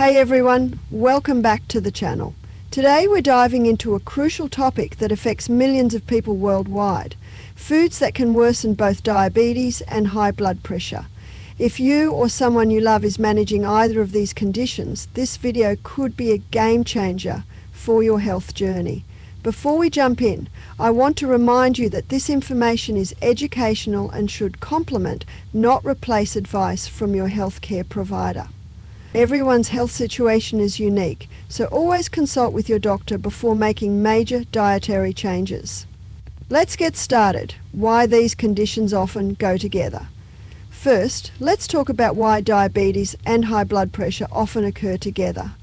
Hey everyone, welcome back to the channel. Today we're diving into a crucial topic that affects millions of people worldwide, foods that can worsen both diabetes and high blood pressure. If you or someone you love is managing either of these conditions, this video could be a game changer for your health journey. Before we jump in, I want to remind you that this information is educational and should complement, not replace advice from your healthcare provider. Everyone's health situation is unique, so always consult with your doctor before making major dietary changes. Let's get started. Why these conditions often go together. First, let's talk about why diabetes and high blood pressure often occur together.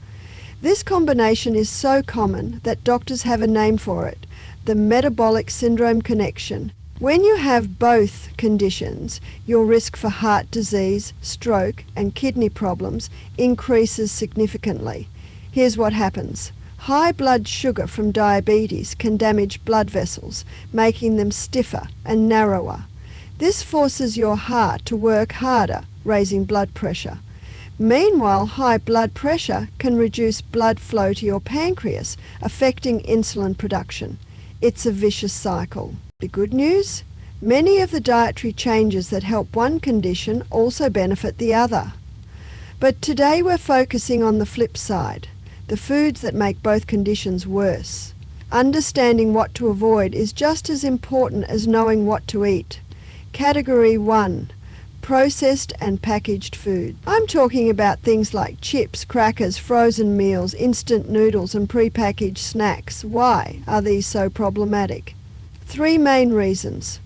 This combination is so common that doctors have a name for it, the metabolic syndrome connection. When you have both conditions, your risk for heart disease, stroke, and kidney problems increases significantly. Here's what happens. High blood sugar from diabetes can damage blood vessels, making them stiffer and narrower. This forces your heart to work harder, raising blood pressure. Meanwhile, high blood pressure can reduce blood flow to your pancreas, affecting insulin production. It's a vicious cycle. The good news? Many of the dietary changes that help one condition also benefit the other. But today we're focusing on the flip side, the foods that make both conditions worse. Understanding what to avoid is just as important as knowing what to eat. Category 1. Processed and packaged food. I'm talking about things like chips, crackers, frozen meals, instant noodles, and prepackaged snacks. Why are these so problematic? 3 main reasons.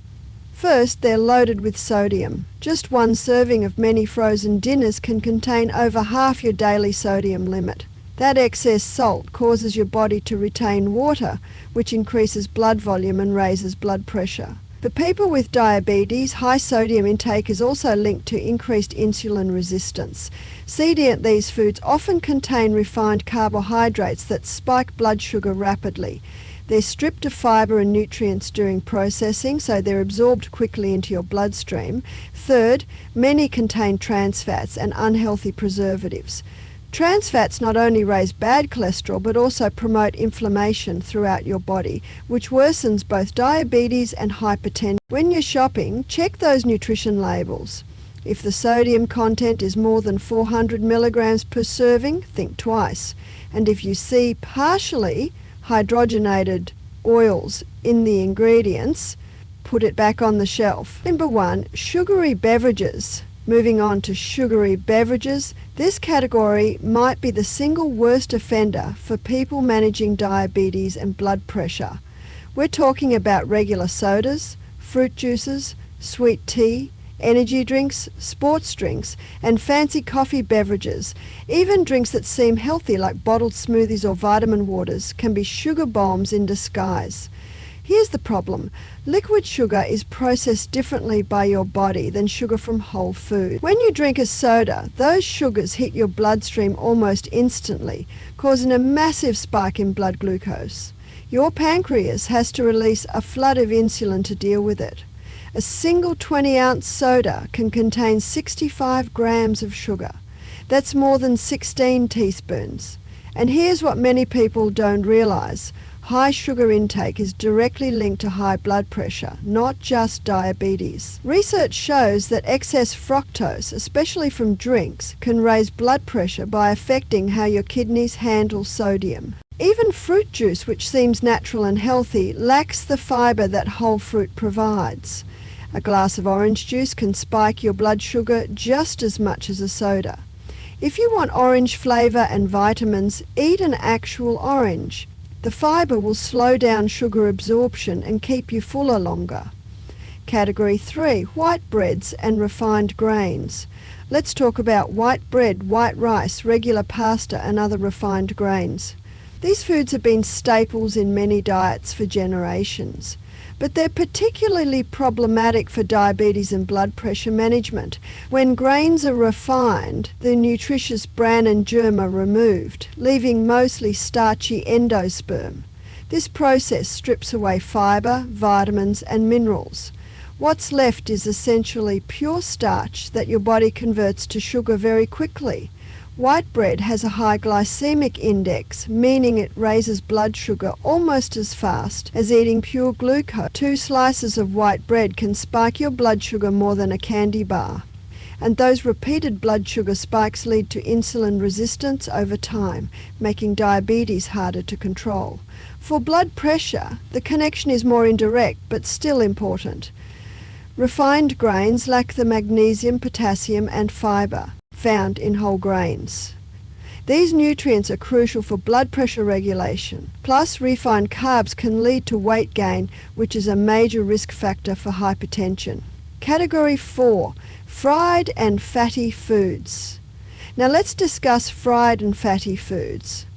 First, they're loaded with sodium. Just one serving of many frozen dinners can contain over half your daily sodium limit. That excess salt causes your body to retain water, which increases blood volume and raises blood pressure. For people with diabetes, high sodium intake is also linked to increased insulin resistance. These foods often contain refined carbohydrates that spike blood sugar rapidly. They're stripped of fiber and nutrients during processing, so they're absorbed quickly into your bloodstream. Third, many contain trans fats and unhealthy preservatives. Trans fats not only raise bad cholesterol but also promote inflammation throughout your body, which worsens both diabetes and hypertension. When you're shopping, check those nutrition labels. If the sodium content is more than 400 milligrams per serving, think twice. And if you see partially hydrogenated oils in the ingredients, put it back on the shelf. Number 1, sugary beverages. Moving on to sugary beverages, this category might be the single worst offender for people managing diabetes and blood pressure. We're talking about regular sodas, fruit juices, sweet tea, energy drinks, sports drinks, and fancy coffee beverages. Even drinks that seem healthy like bottled smoothies or vitamin waters can be sugar bombs in disguise. Here's the problem. Liquid sugar is processed differently by your body than sugar from whole food. When you drink a soda, those sugars hit your bloodstream almost instantly, causing a massive spike in blood glucose. Your pancreas has to release a flood of insulin to deal with it. A single 20-ounce soda can contain 65 grams of sugar. That's more than 16 teaspoons. And here's what many people don't realize. High sugar intake is directly linked to high blood pressure, not just diabetes. Research shows that excess fructose, especially from drinks, can raise blood pressure by affecting how your kidneys handle sodium. Even fruit juice, which seems natural and healthy, lacks the fiber that whole fruit provides. A glass of orange juice can spike your blood sugar just as much as a soda. If you want orange flavor and vitamins, eat an actual orange. The fiber will slow down sugar absorption and keep you fuller longer. Category 3, white breads and refined grains. Let's talk about white bread, white rice, regular pasta, and other refined grains. These foods have been staples in many diets for generations, but they're particularly problematic for diabetes and blood pressure management. When grains are refined, the nutritious bran and germ are removed, leaving mostly starchy endosperm. This process strips away fiber, vitamins, and minerals. What's left is essentially pure starch that your body converts to sugar very quickly. White bread has a high glycemic index, meaning it raises blood sugar almost as fast as eating pure glucose. 2 slices of white bread can spike your blood sugar more than a candy bar. And those repeated blood sugar spikes lead to insulin resistance over time, making diabetes harder to control. For blood pressure, the connection is more indirect but still important. Refined grains lack the magnesium, potassium and fibre found in whole grains. These nutrients are crucial for blood pressure regulation. Plus, refined carbs can lead to weight gain, which is a major risk factor for hypertension. Category 4. Fried and fatty foods. Now let's discuss fried and fatty foods.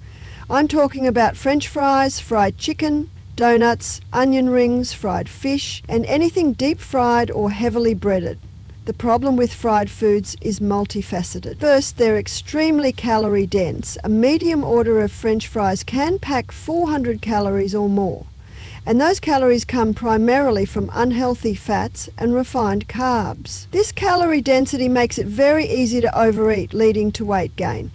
I'm talking about French fries, fried chicken, donuts, onion rings, fried fish, and anything deep fried or heavily breaded. The problem with fried foods is multifaceted. First, they're extremely calorie dense. A medium order of French fries can pack 400 calories or more. And those calories come primarily from unhealthy fats and refined carbs. This calorie density makes it very easy to overeat, leading to weight gain.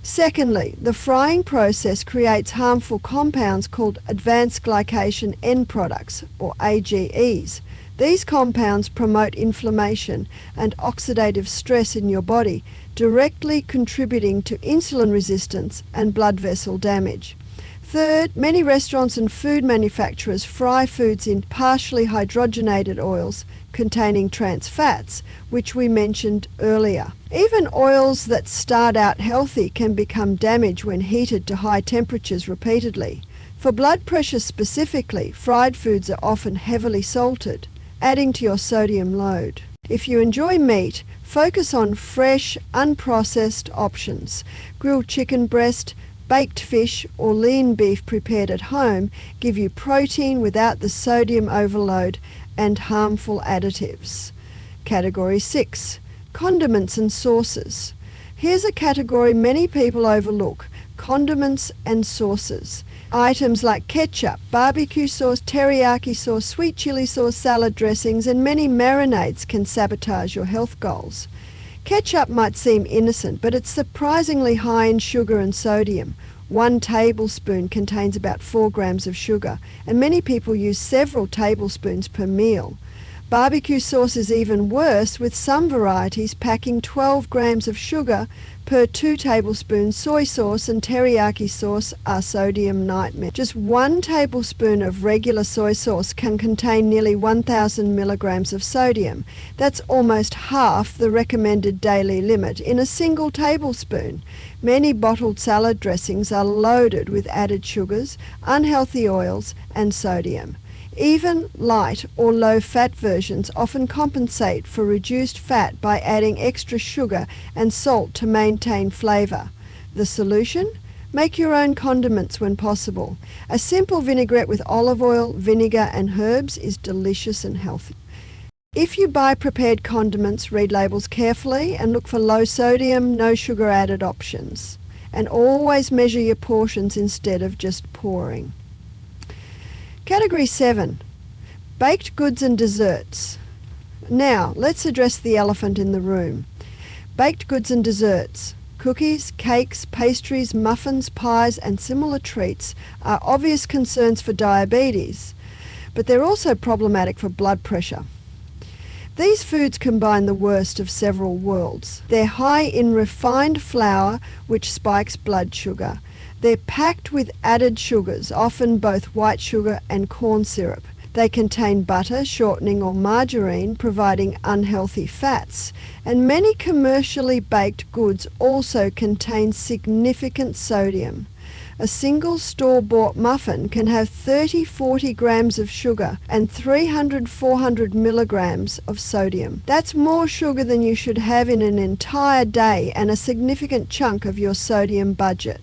Secondly, the frying process creates harmful compounds called advanced glycation end products, or AGEs. These compounds promote inflammation and oxidative stress in your body, directly contributing to insulin resistance and blood vessel damage. Third, many restaurants and food manufacturers fry foods in partially hydrogenated oils containing trans fats, which we mentioned earlier. Even oils that start out healthy can become damaged when heated to high temperatures repeatedly. For blood pressure specifically, fried foods are often heavily salted, adding to your sodium load. If you enjoy meat, focus on fresh, unprocessed options. Grilled chicken breast, baked fish or lean beef prepared at home give you protein without the sodium overload and harmful additives. Category 6. Condiments and sauces. Here's a category many people overlook: condiments and sauces. Items like ketchup, barbecue sauce, teriyaki sauce, sweet chili sauce, salad dressings, and many marinades can sabotage your health goals. Ketchup might seem innocent, but it's surprisingly high in sugar and sodium. 1 tablespoon contains about 4 grams of sugar, and many people use several tablespoons per meal. Barbecue sauce is even worse, with some varieties packing 12 grams of sugar per 2 tablespoons. Soy sauce and teriyaki sauce are sodium nightmares. Just 1 tablespoon of regular soy sauce can contain nearly 1,000 milligrams of sodium. That's almost half the recommended daily limit in a single tablespoon. Many bottled salad dressings are loaded with added sugars, unhealthy oils, and sodium. Even light or low-fat versions often compensate for reduced fat by adding extra sugar and salt to maintain flavor. The solution? Make your own condiments when possible. A simple vinaigrette with olive oil, vinegar, and herbs is delicious and healthy. If you buy prepared condiments, read labels carefully and look for low sodium, no sugar added options. And always measure your portions instead of just pouring. Category 7. Baked goods and desserts. Now, let's address the elephant in the room. Baked goods and desserts. Cookies, cakes, pastries, muffins, pies, and similar treats are obvious concerns for diabetes, but they're also problematic for blood pressure. These foods combine the worst of several worlds. They're high in refined flour, which spikes blood sugar. They're packed with added sugars, often both white sugar and corn syrup. They contain butter, shortening, or margarine, providing unhealthy fats. And many commercially baked goods also contain significant sodium. A single store-bought muffin can have 30-40 grams of sugar and 300-400 milligrams of sodium. That's more sugar than you should have in an entire day and a significant chunk of your sodium budget.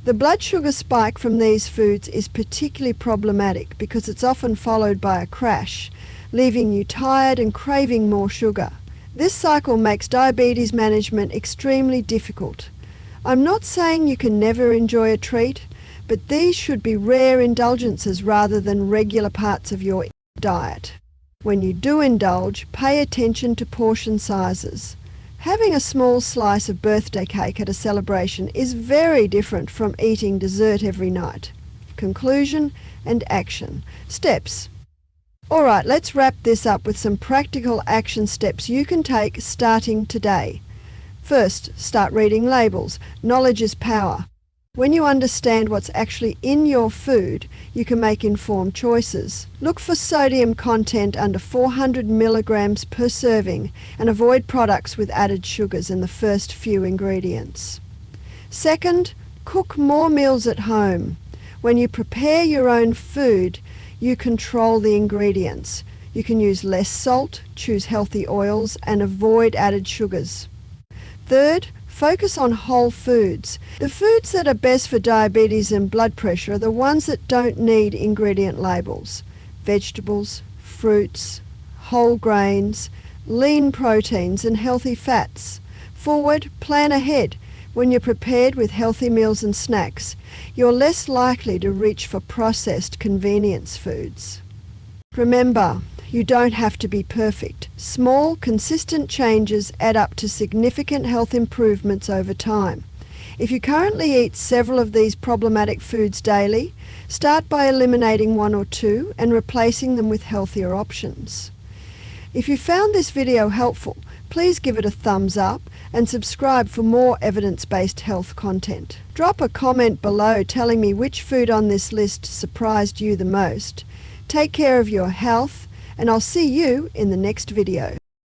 The blood sugar spike from these foods is particularly problematic because it's often followed by a crash, leaving you tired and craving more sugar. This cycle makes diabetes management extremely difficult. I'm not saying you can never enjoy a treat, but these should be rare indulgences rather than regular parts of your diet. When you do indulge, pay attention to portion sizes. Having a small slice of birthday cake at a celebration is very different from eating dessert every night. Conclusion and action. Steps. Alright, let's wrap this up with some practical action steps you can take starting today. First, start reading labels. Knowledge is power. When you understand what's actually in your food, you can make informed choices. Look for sodium content under 400 milligrams per serving and avoid products with added sugars in the first few ingredients. Second, cook more meals at home. When you prepare your own food, you control the ingredients. You can use less salt, choose healthy oils, and avoid added sugars. Third, focus on whole foods. The foods that are best for diabetes and blood pressure are the ones that don't need ingredient labels. Vegetables, fruits, whole grains, lean proteins and healthy fats. Forward, plan ahead. When you're prepared with healthy meals and snacks, you're less likely to reach for processed convenience foods. Remember, you don't have to be perfect. Small, consistent changes add up to significant health improvements over time. If you currently eat several of these problematic foods daily, start by eliminating one or two and replacing them with healthier options. If you found this video helpful, please give it a thumbs up and subscribe for more evidence-based health content. Drop a comment below telling me which food on this list surprised you the most. Take care of your health, and I'll see you in the next video.